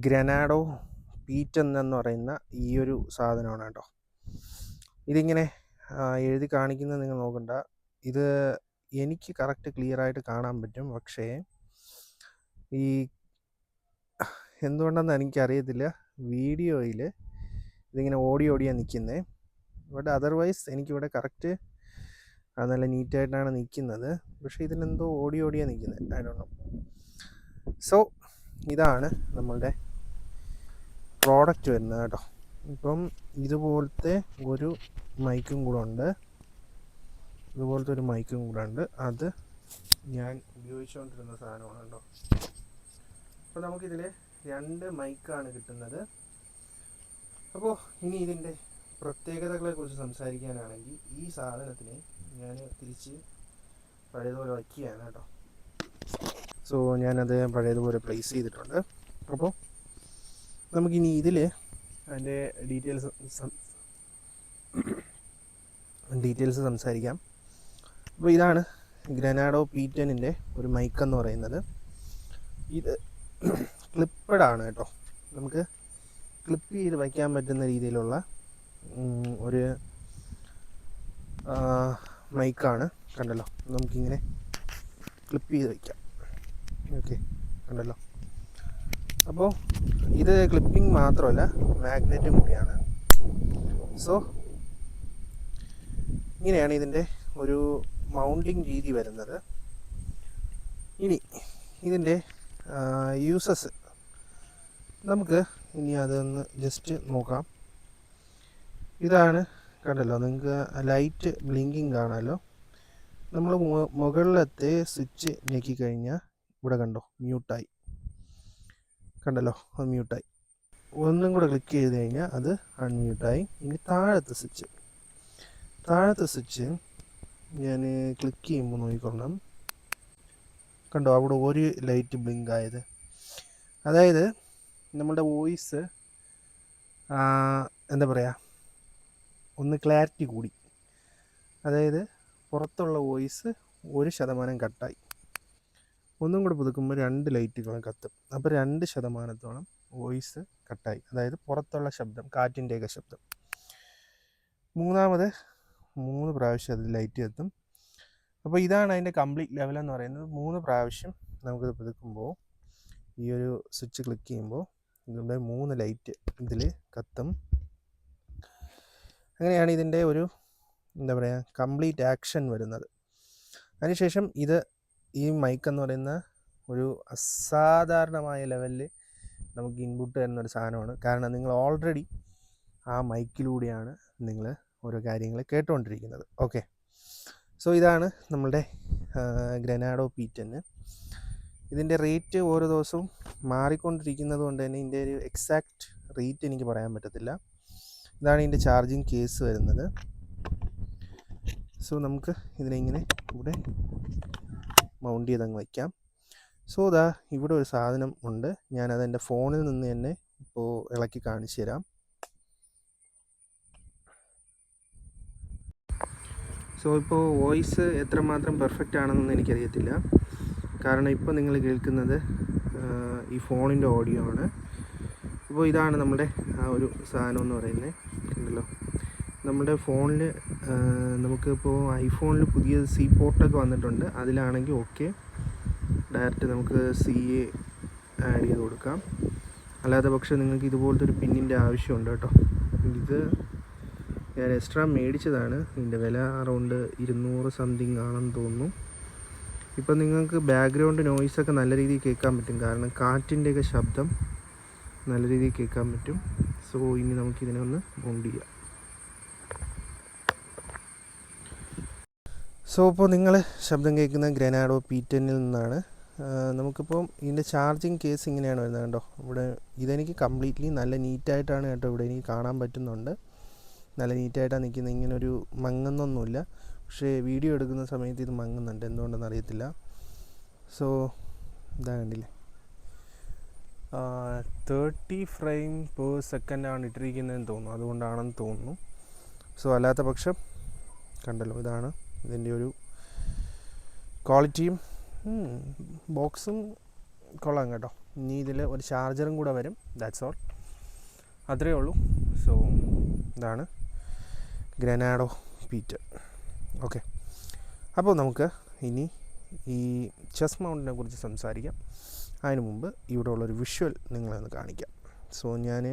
ഗ്രനാഡോ പീറ്റൻ എന്ന് പറയുന്ന ഈ ഒരു സാധനമാണ് കേട്ടോ. ഇതിങ്ങനെ എഴുതി കാണിക്കുന്നത് നിങ്ങൾ നോക്കണ്ട. ഇത് എനിക്ക് കറക്റ്റ് ക്ലിയറായിട്ട് കാണാൻ പറ്റും. പക്ഷേ ഈ എന്തുകൊണ്ടെന്ന് എനിക്കറിയത്തില്ല, വീഡിയോയിൽ ഇതിങ്ങനെ ഓടിയാണ് നിൽക്കുന്നത്. ബട്ട് അതർവൈസ് എനിക്കിവിടെ കറക്റ്റ് നല്ല നീറ്റായിട്ടാണ് നിൽക്കുന്നത്. പക്ഷേ ഇതിലെന്തോ ഓടിയാണ് നിൽക്കുന്നത്. I don't know. സോ ഇതാണ് നമ്മളുടെ പ്രോഡക്റ്റ് വരുന്നത് കേട്ടോ. ഇപ്പം ഇതുപോലത്തെ ഒരു മൈക്കും കൂടെ ഉണ്ട്. അത് ഞാൻ ഉപയോഗിച്ചുകൊണ്ടിരുന്ന സാധനമാണ് കേട്ടോ. അപ്പോൾ നമുക്കിതിൽ 2 മൈക്കാണ് കിട്ടുന്നത്. അപ്പോൾ ഇനി ഇതിൻ്റെ പ്രത്യേകതകളെക്കുറിച്ച് സംസാരിക്കാനാണെങ്കിൽ ഈ സാധനത്തിനെ ഞാൻ തിരിച്ച് പഴയതുപോലെ വയ്ക്കുകയാണ് കേട്ടോ. സോ ഞാനത് പഴയതുപോലെ പ്ലേസ് ചെയ്തിട്ടുണ്ട്. അപ്പോൾ നമുക്കിനി ഇതിൽ അതിൻ്റെ ഡീറ്റെയിൽസ് സംസാരിക്കാം. അപ്പോൾ ഇതാണ് ഗ്രനാഡോ പീറ്റനിൻ്റെ ഒരു മൈക്കെന്ന് പറയുന്നത്. ഇത് ക്ലിപ്പഡാണ് കേട്ടോ. നമുക്ക് ക്ലിപ്പ് ചെയ്ത് വയ്ക്കാൻ പറ്റുന്ന രീതിയിലുള്ള ഒരു മൈക്കാണ്. കണ്ടല്ലോ, നമുക്കിങ്ങനെ ക്ലിപ്പ് ചെയ്ത് വയ്ക്കാം. ഓക്കെ, കണ്ടല്ലോ. അപ്പോൾ ഇത് ക്ലിപ്പിംഗ് മാത്രമല്ല, മാഗ്നറ്റും കൂടിയാണ്. സോ ഇങ്ങനെയാണ് ഇതിൻ്റെ ഒരു മൗണ്ടിങ് രീതി വരുന്നത്. ഇനി ഇതിൻ്റെ യൂസസ് നമുക്ക് ഇനി അതൊന്ന് ജസ്റ്റ് നോക്കാം. ഇതാണ്, കണ്ടല്ലോ, നിങ്ങൾക്ക് ലൈറ്റ് ബ്ലിങ്കിങ് കാണാമല്ലോ. നമ്മൾ മുകളിലത്തെ സ്വിച്ച് ഞെക്കിക്കഴിഞ്ഞാൽ ഇവിടെ കണ്ടോ മ്യൂട്ടായി, കണ്ടല്ലോ, അത് മ്യൂട്ടായി. ഒന്നും കൂടെ ക്ലിക്ക് ചെയ്ത് കഴിഞ്ഞാൽ അത് അൺമ്യൂട്ടായി. ഇനി താഴത്തെ സ്വിച്ച് ഞാൻ ക്ലിക്ക് ചെയ്യുമ്പോൾ നോക്കിക്കൊള്ളണം. കണ്ടോ, അവിടെ ഒരു ലൈറ്റ് ബ്ലിങ്ക് ആയത്. അതായത് നമ്മുടെ വോയിസ് എന്താ പറയുക, ഒന്ന് ക്ലാരിറ്റി കൂടി. അതായത് പുറത്തുള്ള വോയിസ് 1% കട്ടായി. ഒന്നും കൂടെ പുതുക്കുമ്പോൾ 2 ലൈറ്റുകളും കത്തും. അപ്പോൾ 2% വോയിസ് കട്ടായി. അതായത് പുറത്തുള്ള ശബ്ദം, കാറ്റിൻ്റെയൊക്കെ ശബ്ദം. മൂന്നാമത് 3 പ്രാവശ്യം അതിൽ ലൈറ്റ് കത്തും. അപ്പോൾ ഇതാണ് അതിൻ്റെ കംപ്ലീറ്റ് ലെവൽ എന്ന് പറയുന്നത്. 3 പ്രാവശ്യം നമുക്കിത് പുതുക്കുമ്പോൾ, ഈ ഒരു സ്വിച്ച് ക്ലിക്ക് ചെയ്യുമ്പോൾ ഇതിൻ്റെ 3 ലൈറ്റ് ഇതിൽ കത്തും. അങ്ങനെയാണ് ഇതിൻ്റെ ഒരു എന്താ പറയുക കംപ്ലീറ്റ് ആക്ഷൻ വരുന്നത്. അതിനുശേഷം ഈ മൈക്ക് എന്ന് പറയുന്ന ഒരു അസാധാരണമായ ലെവലിൽ നമുക്ക് ഇൻപുട്ട് തരുന്നൊരു സാധനമാണ്. കാരണം നിങ്ങൾ ഓൾറെഡി ആ മൈക്കിലൂടെയാണ് നിങ്ങൾ ഓരോ കാര്യങ്ങൾ കേട്ടുകൊണ്ടിരിക്കുന്നത്. ഓക്കെ, സോ ഇതാണ് നമ്മളുടെ ഗ്രനാഡോ പീറ്റന്. ഇതിൻ്റെ റേറ്റ് ഓരോ ദിവസവും മാറിക്കൊണ്ടിരിക്കുന്നത് കൊണ്ട് തന്നെ ഇതിൻ്റെ ഒരു എക്സാക്റ്റ് റേറ്റ് എനിക്ക് പറയാൻ പറ്റത്തില്ല. ഇതാണ് ഇതിൻ്റെ ചാർജിങ് കേസ് വരുന്നത്. സോ നമുക്ക് ഇതിനെ ഇങ്ങനെ ഇവിടെ മൗണ്ട് ചെയ്തങ്ങ് വയ്ക്കാം. സോ ഇവിടെ ഒരു സാധനം ഉണ്ട്. ഞാനത് എൻ്റെ ഫോണിൽ നിന്ന് തന്നെ ഇപ്പോൾ ഇളക്കി കാണിച്ചു തരാം. സോ ഇപ്പോൾ വോയിസ് എത്രമാത്രം പെർഫെക്റ്റ് ആണെന്നൊന്നും എനിക്കറിയത്തില്ല. കാരണം ഇപ്പോൾ നിങ്ങൾ കേൾക്കുന്നത് ഈ ഫോണിൻ്റെ ഓഡിയോ ആണ്. അപ്പോൾ ഇതാണ് നമ്മുടെ ആ ഒരു സാധനം എന്ന് പറയുന്നത്. കണ്ടല്ലോ, നമ്മുടെ ഫോണിൽ നമുക്കിപ്പോൾ ഐഫോണിൽ പുതിയ സി പോർട്ടൊക്കെ വന്നിട്ടുണ്ട്. അതിലാണെങ്കിൽ ഓക്കെ, ഡയറക്റ്റ് നമുക്ക് CA ആഡ് ചെയ്ത് കൊടുക്കാം. അല്ലാതെ പക്ഷേ നിങ്ങൾക്ക് ഇതുപോലത്തെ ഒരു പിന്നിൻ്റെ ആവശ്യമുണ്ട് കേട്ടോ. ഇത് ഞാൻ എക്സ്ട്രാ മേടിച്ചതാണ്. ഇതിൻ്റെ വില അറൗണ്ട് 200 സംതിങ് ആണെന്ന് തോന്നുന്നു. ഇപ്പം നിങ്ങൾക്ക് ബാക്ക്ഗ്രൗണ്ട് നോയ്സൊക്കെ നല്ല രീതിയിൽ കേൾക്കാൻ പറ്റും. കാരണം കാറ്റിൻ്റെയൊക്കെ ശബ്ദം നല്ല രീതിയിൽ കേൾക്കാൻ പറ്റും. സോ ഇനി നമുക്കിതിനെ ഒന്ന് മൗണ്ട് ചെയ്യാം. സോ ഇപ്പോൾ നിങ്ങൾ ശബ്ദം കേൾക്കുന്ന ഗ്രനാഡോ പീറ്റനിൽ നിന്നാണ്. നമുക്കിപ്പോൾ ഇതിൻ്റെ ചാർജിങ് കേസ് ഇങ്ങനെയാണ് വരുന്നത് കേട്ടോ. ഇവിടെ ഇതെനിക്ക് കംപ്ലീറ്റ്ലി നല്ല നീറ്റായിട്ടാണ് കേട്ടോ ഇവിടെ എനിക്ക് കാണാൻ പറ്റുന്നുണ്ട്. നല്ല നീറ്റായിട്ടാണ് നിൽക്കുന്നത്. ഇങ്ങനൊരു മങ്ങുന്നൊന്നുമില്ല. പക്ഷേ വീഡിയോ എടുക്കുന്ന സമയത്ത് ഇത് മങ്ങുന്നുണ്ട്, എന്തുകൊണ്ടെന്ന് അറിയത്തില്ല. സോ ഇതാ കണ്ടില്ലേ, 30 ഫ്രെയിം പെർ സെക്കൻഡാണ് ഇട്ടിരിക്കുന്നതെന്ന് തോന്നുന്നു. അതുകൊണ്ടാണെന്ന് തോന്നുന്നു. സോ അല്ലാത്ത പക്ഷം കണ്ടല്ലോ, ഇതാണ് ഇതിൻ്റെ ഒരു ക്വാളിറ്റിയും ബോക്സും കൊള്ളാം കേട്ടോ. ഇനി ഇതിൽ ഒരു ചാർജറും കൂടെ വരും. ദാറ്റ്സ് ഓൾ, അത്രയേ ഉള്ളൂ. സോ ഇതാണ് ഗ്രനാഡോ പീറ്റർ. ഓക്കെ, അപ്പോൾ നമുക്ക് ഇനി ഈ ചെസ്റ്റ് മൗണ്ടിനെ കുറിച്ച് സംസാരിക്കാം. അതിന് മുമ്പ് ഇവിടെ ഉള്ളൊരു വിഷ്വൽ നിങ്ങളെ ഒന്ന് കാണിക്കാം. സോ ഞാൻ